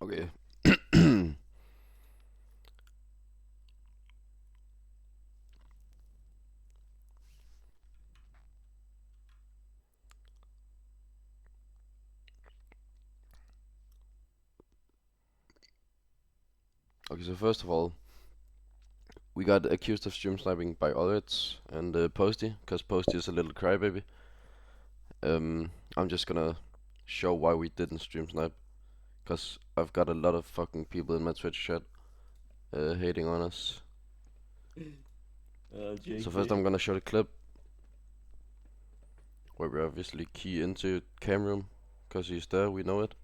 Okay. Okay, so first of all, we got accused of stream sniping by Ulrich and Posty, because Posty is a little crybaby. I'm just gonna show why we didn't stream snipe, because I've got a lot of fucking people in my Twitch chat hating on us. So first I'm gonna show the clip where we obviously key into cam room, because he's there, we know it.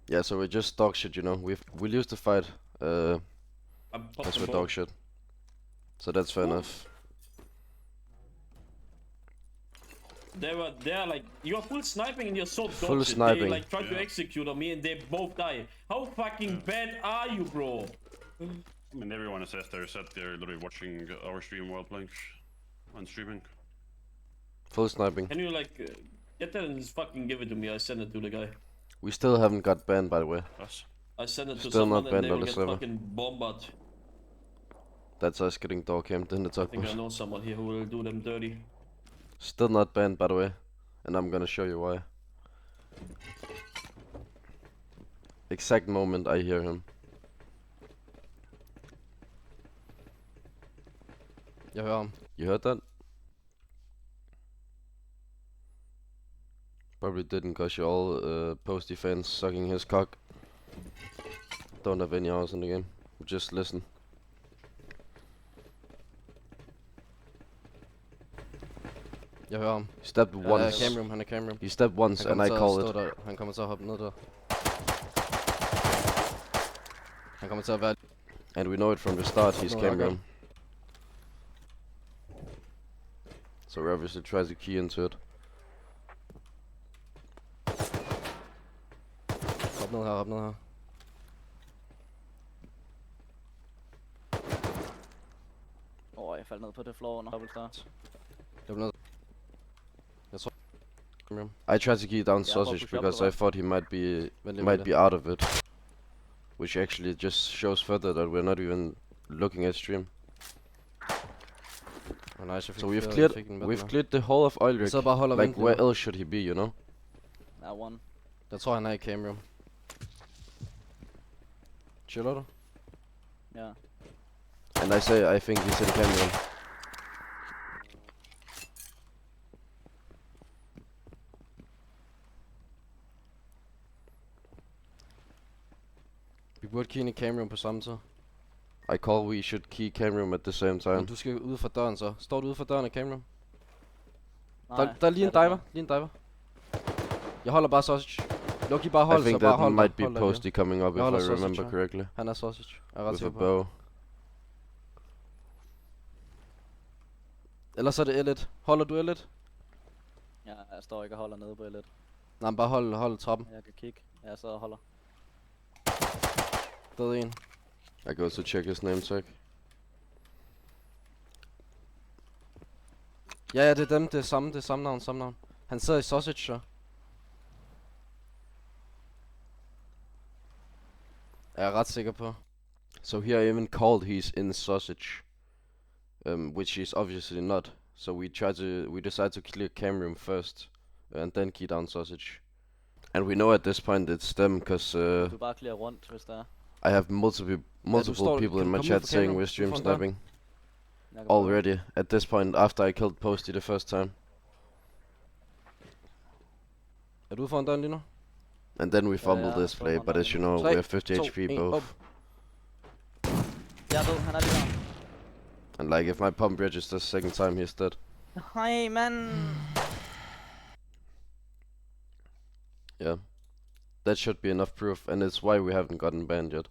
Yeah, so we're just dog shit, you know. We'll use the fight because we're dog shit. So that's fair enough. They're like, you're full sniping and you're so Full dog shit. sniping. They like try to execute on me and they both die. How fucking bad are you, bro? I mean, everyone says they're literally watching our stream while playing and streaming. Full sniping. Can you like get that and just fucking give it to me? I send it to the guy. We still haven't got banned, by the way. Us. I send it to Still someone not and they banned on will the get server. fucking bombarded. That's us getting dog camped in the I top think I boost. know someone here who will do them dirty. Still not banned, by the way. And I'm gonna show you why. Exact moment I hear him. Jeg hører ham. You heard that? Probably didn't, cause you're all Posty fans sucking his cock. Don't have any hours in the game. Just listen. Jeg hører ham. He stepped Han er once. camroom, han er camroom. He stepped once, and I call it. Der. Han kommer til at hoppe ned der. Han kommer til at være... And we know it from the start, he's No, cam okay. room. So we obviously try to key into it. Hop ned her, hop ned her. Jeg faldt ned på det floor under double start. Jeg bliver ned. Jeg tror... Camroom. I tried to key down Yeah, Sausage but push up because the I right. thought he might be out of it. Which actually just shows further that we're not even looking at stream. Oh, nice, jeg fik So we've jeg cleared fik den med we've den her. cleared the whole of Jeg Ulrich. sidder bare og holder Like vent where lige nu. else should he be, you know? Der er one. Jeg tror han er i camroom. Chiller du? Ja. And I think he's in cam room. Vi burde kigge ind i camroom på samme tid. I call we should key cam room at the same time. Men du skal ud for døren så. Står du ude for døren af camroom? Nej, Der er lige en diver. Lige en diver. Jeg holder bare sausage. Lucky bare hold, I think så bare that hold might der. be Hold der, Posty coming up if Jeg holder I sausage, remember ja. correctly. Han er sausage. Jeg er ret With a sikker på. bow. Ellers er det L1. Holder du L1? Ja, jeg står ikke og holder nede på lidt. Nej, men bare hold trappen. Jeg kan kigge. Jeg sidder og holder. Død en. I go to check his name tag. Ja, det er dem. Det er samme navn. Han sidder i sausage, så. Jeg er ret sikker på. So here I even called he's in sausage, which he's obviously not. So we decide to clear cam room first, and then key down sausage. And we know at this point it's them, cause Du bare clear rundt, hvis der er. I have multiple står- people kan in du my komme ud chat fra saying camera? we're stream Du får en dør. sniping Jeg kan prøve. already. At this point, after I killed Posty the first time, Er du ude foran døren lige nu? and then we fumbled yeah, this play. someone But as you know, Tre, we have 50 to, HP en, both. op. Jeg er død, han er lige der. And like if my pump registers second time, he's dead. Nej, mand. Yeah, that should be enough proof, and it's why we haven't gotten banned yet.